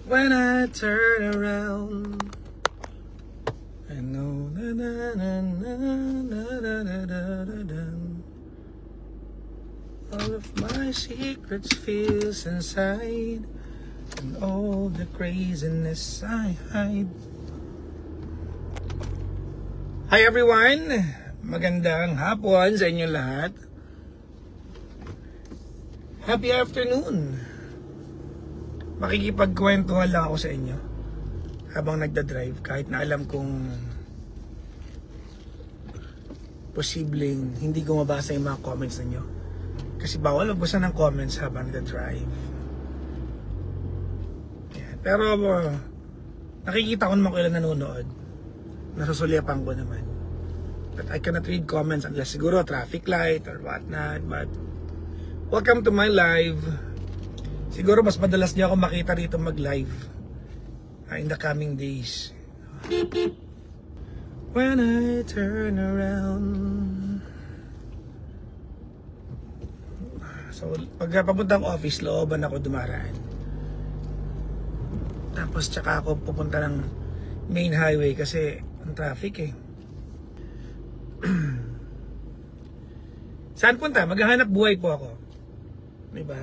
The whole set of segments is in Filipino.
When I turn around, I know na na na na na na na na na. All of my secrets feels inside, and all the craziness I hide. Hi everyone! Magandang hapon sa inyo lahat. Happy afternoon! Makikipagkwentuhan lang ako sa inyo habang nagdadrive, kahit na alam kong posibleng hindi ko mabasa yung mga comments ninyo kasi bawal magbasa ng comments habang nagdadrive. Yeah. Pero nakikita ko naman kung ilan nanonood, nasusulyapan ko naman, but I cannot read comments unless siguro traffic light or whatnot. But welcome to my live. Siguro mas madalas niyo ako makita rito mag-live in the coming days. When I turn around. So, pag papuntang office, looban ako dumaraan. Tapos tsaka ako pupunta ng main highway kasi ang traffic eh. Saan punta? Maghahanap buhay po ako. Diba?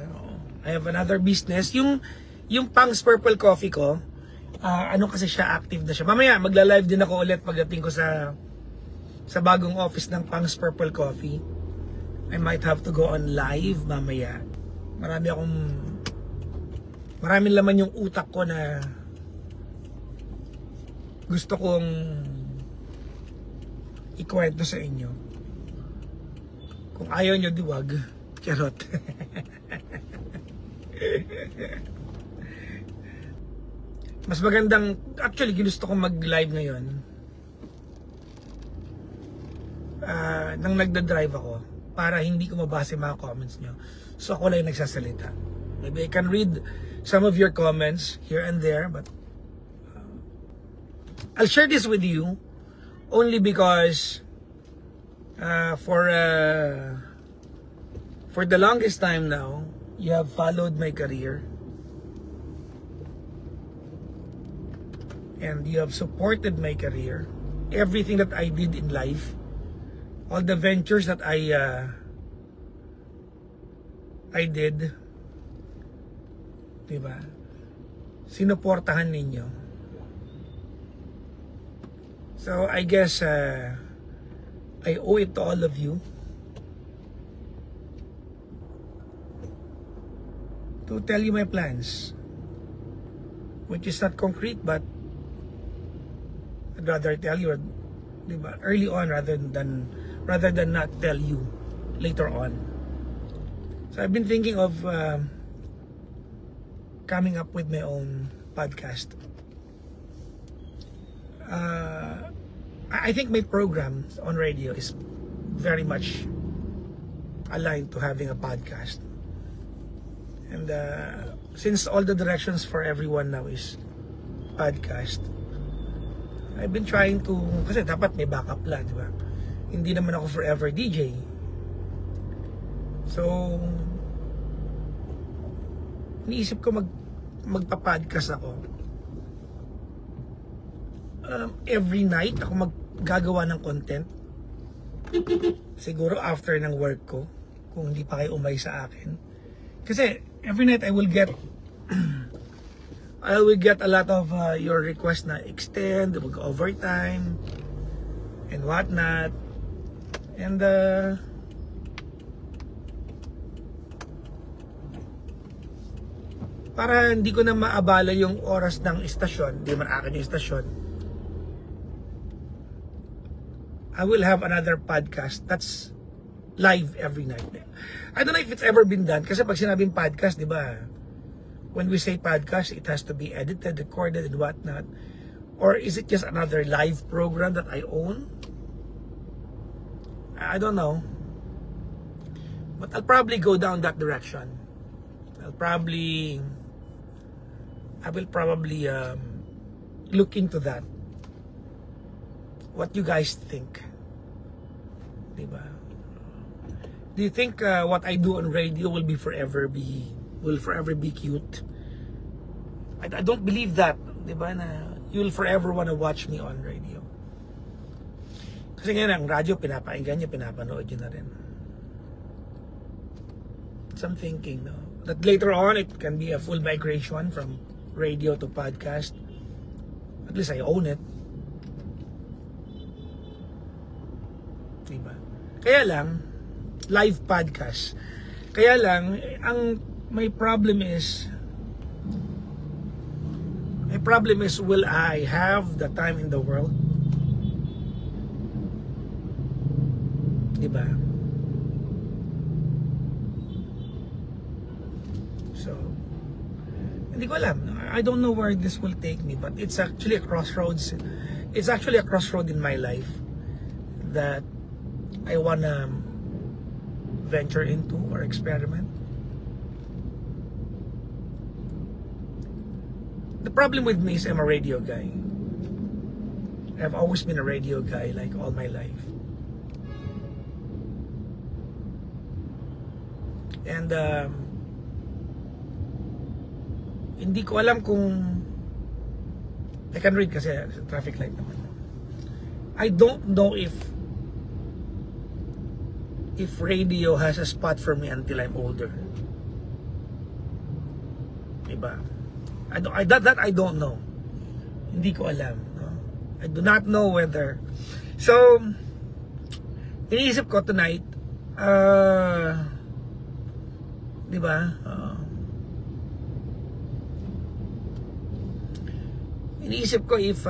I have another business. Yung Pang's Purple Coffee ko, ano kasi siya, active na siya. Mamaya, magla-live din ako ulit pagdating ko sa bagong office ng Pang's Purple Coffee. I might have to go on live mamaya. Maraming laman yung utak ko na gusto kong ikwento sa inyo. Kung ayaw nyo, diwag. Charot. Mas magandang, actually ginusto kong mag-live ngayon nang nagda-drive ako para hindi ko mabasa mga comments nyo. So ako lang nagsasalita. Maybe I can read some of your comments here and there, but I'll share this with you only because for the longest time now, you have followed my career and you have supported my career, everything that I did in life, all the ventures that I did, diba? Sinuportahan ninyo. So I guess I owe it to all of you to tell you my plans, which is not concrete, but I'd rather tell you, diba, early on rather than not tell you later on. So I've been thinking of coming up with my own podcast. I think my program on radio is very much aligned to having a podcast. And since all the directions for everyone now is podcast, I've been trying to, kasi dapat may backup plan, diba? Hindi naman ako forever DJ. So, iniisip ko magpa-podcast ako. Every night ako maggagawa ng content. Siguro after ng work ko, kung hindi pa kayo umay sa akin. Kasi every night I will get a lot of your requests na extend, mag-overtime, and whatnot. And para hindi ko na maabala yung oras ng istasyon, di man akin yung istasyon, I will have another podcast that's live every night. I don't know if it's ever been done, kasi pag sinabing podcast, di ba, when we say podcast, it has to be edited, recorded, and whatnot. Or is it just another live program that I own? I don't know. But I'll probably go down that direction. I will probably look into that. What you guys think? Diba? Do you think what I do on radio will forever be cute? I don't believe that, di ba, na you'll forever wanna watch me on radio. Kasi ngayon ang radyo, pinapakinggan nyo, pinapanood nyo na rin. So I'm thinking, no, that later on it can be a full migration from radio to podcast. At least I own it. Diba? Kaya lang, live podcast. Kaya lang, ang my problem is, will I have the time in the world? Diba? So, hindi ko alam. I don't know where this will take me, but it's actually a crossroads. It's actually a crossroad in my life that I wanna venture into or experiment. The problem with me is I'm a radio guy. I've always been a radio guy, like all my life. And hindi ko alam kung I can read kasi traffic light naman. I don't know if radio has a spot for me until I'm older. Diba? That I don't know. Hindi ko alam. No? I do not know whether. So, iniisip ko tonight, diba? Iniisip ko if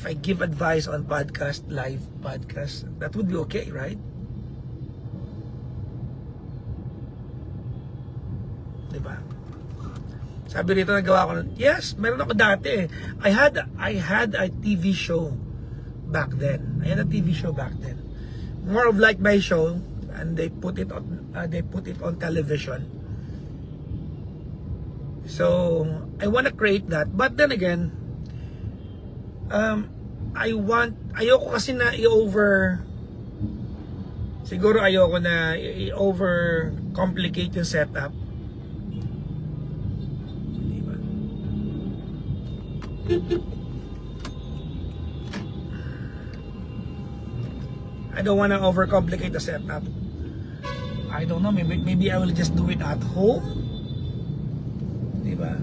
I give advice on podcast, live podcast, that would be okay, right? Diba? Sabi rito, nagawa ko, yes, meron ako dati. I had a TV show back then. More of like my show, and they put it on television. So I want to create that, but then again, ayoko kasi na ayoko na i-over complicate yung setup. Diba? I don't want to overcomplicate the setup. I don't know, maybe I will just do it at home. Diba?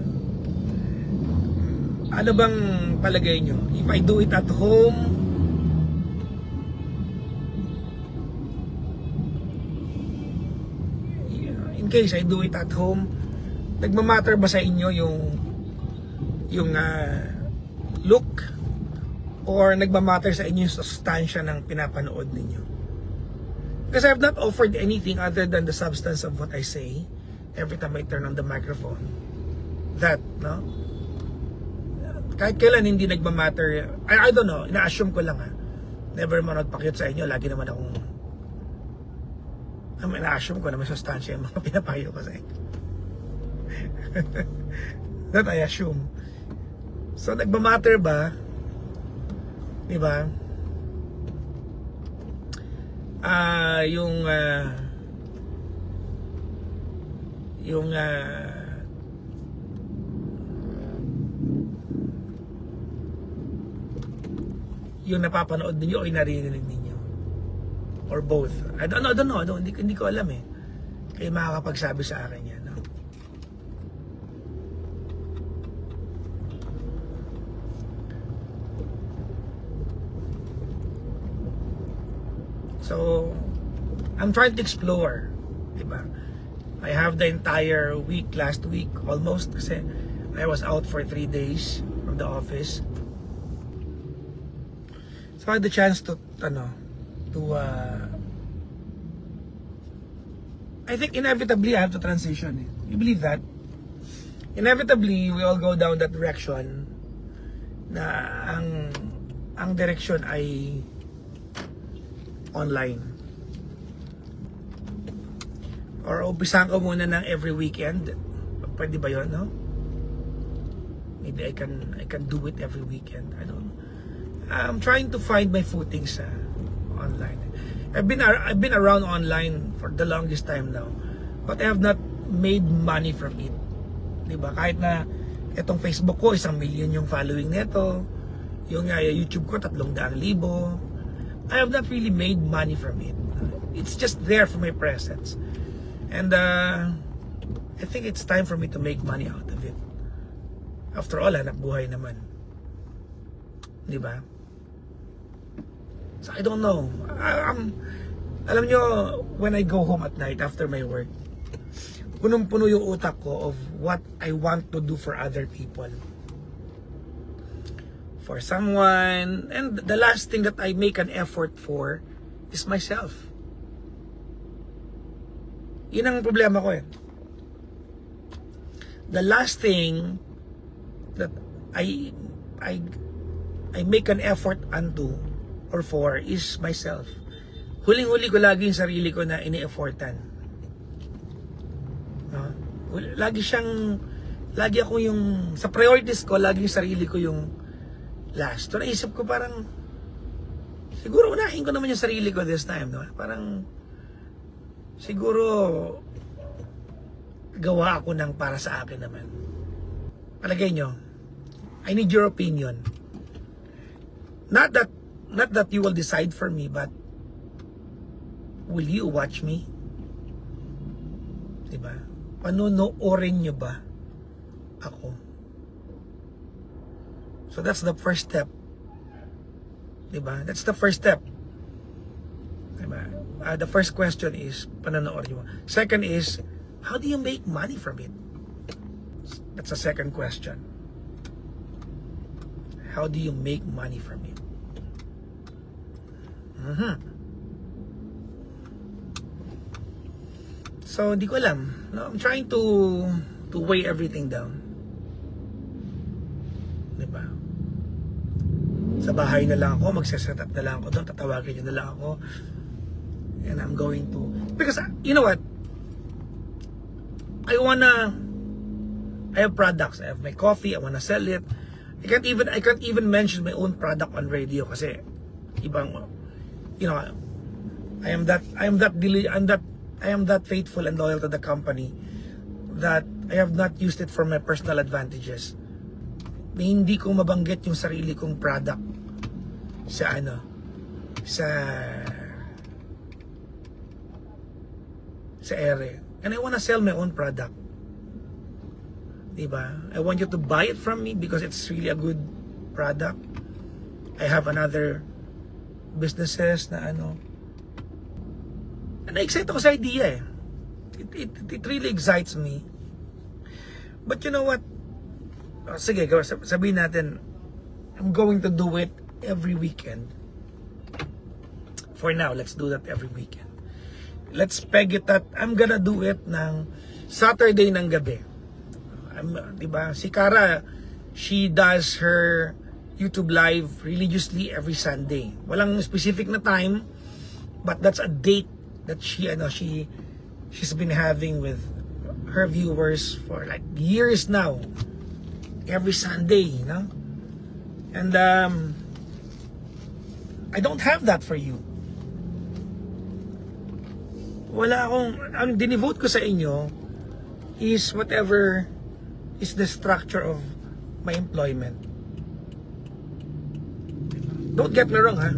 Ano bang palagay nyo? If I do it at home, in case I do it at home, nagmamatter ba sa inyo yung look, or nagmamatter sa inyo yung sustansya ng pinapanood ninyo? Because I have not offered anything other than the substance of what I say every time I turn on the microphone. That, no? Kahit kailan hindi nagmamatter. I don't know, ina-assume ko lang ha. Never man nagpakyut sa inyo, lagi naman akong ina-assume ko na may sustansya yung mga pinapayo ko sa inyo. That I assume. So nagmamatter ba? Diba? Yung napapanood ninyo o yung naririnig ninyo, or both. I don't know. Hindi ko alam eh. Kayo makakapagsabi sa akin yan, no? So I'm trying to explore, diba? I have the entire week, last week almost, kasi I was out for 3 days from the office. So I had the chance to I think inevitably I have to transition. You believe that? Inevitably we all go down that direction, na ang direction ay online. Or umpisahan ko muna ng every weekend. Pwede ba yun, no? Maybe I can do it every weekend. I don't know. I'm trying to find my footings online. I've been around online for the longest time now. but I have not made money from it. Diba? Kahit na itong Facebook ko, 1 million yung following nito, yung YouTube ko, 300,000. I have not really made money from it. It's just there for my presence. And I think it's time for me to make money out of it. After all, hanap buhay naman. Diba? So I don't know. Alam nyo, when I go home at night after my work, punong-puno yung utak ko of what I want to do for other people. For someone. And the last thing that I make an effort for is myself. Yun ang problema ko eh. The last thing that I make an effort unto or for is myself. Huling-huli ko lagi yung sarili ko na ini-effortan. Lagi ako yung, sa priorities ko, lagi yung sarili ko yung last. So naisip ko parang, siguro unahin ko naman yung sarili ko this time. No? Parang, siguro, gawa ako ng para sa akin naman. Palagay nyo, I need your opinion. Not that you will decide for me, but will you watch me? Diba? Panonoorin nyo ba ako? So that's the first step. Diba? That's the first step. Diba? The first question is, panonoorin nyo ba? Second is, how do you make money from it? That's the second question. How do you make money from it? So, hindi ko alam. No, I'm trying to weigh everything down. Diba? Sa bahay na lang ako, magsaset up na lang ako doon, tatawagin nyo na lang ako. And I'm going to... Because, you know what? I have products. I have my coffee. I wanna sell it. I can't even mention my own product on radio kasi ibang, you know, I am that faithful and loyal to the company that I have not used it for my personal advantages. Hindi ko mabanggit yung sarili kong product sa ere. And I wanna sell my own product. Diba? I want you to buy it from me because it's really a good product. I have another businesses na ano. And na-excite ako sa idea eh. It really excites me. But you know what? Sige, sabihin natin, I'm going to do it every weekend. For now, let's do that every weekend. Let's peg it at, I'm gonna do it ng Saturday ng gabi. Diba? Si Cara, she does her YouTube live religiously every Sunday. Walang specific na time, but that's a date that she's been having with her viewers for like years now. Every Sunday, you know? And I don't have that for you. Wala akong, ang dinivote ko sa inyo is whatever is the structure of my employment. Don't get me wrong, ha?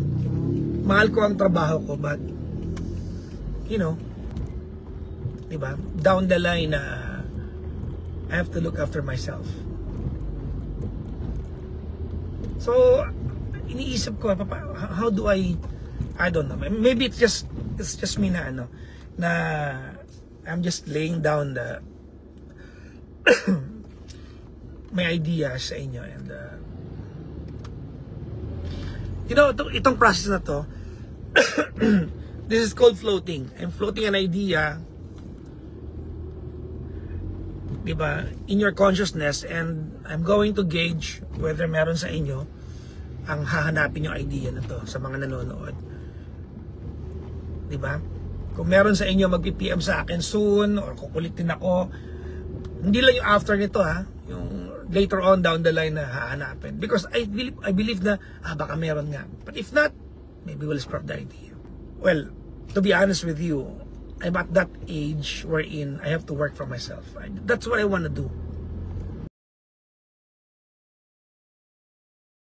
Mahal ko ang trabaho ko, but you know, diba? Down the line, I have to look after myself. So, iniisip ko, how do I don't know. Maybe it's just me na na I'm just laying down the my ideas sa inyo, and you know, itong process na to this is called floating. I'm floating an idea, diba, in your consciousness, and I'm going to gauge whether meron sa inyo ang hahanapin yung idea na to sa mga nanonood, diba? Kung meron sa inyo mag-PM sa akin soon or kukulitin ako, hindi lang yung after nito, ha, yung later on down the line na hahanapin, because I believe na baka meron nga, but if not, maybe we'll scrap the idea. Well, to be honest with you, I'm at that age wherein I have to work for myself. That's what I want to do.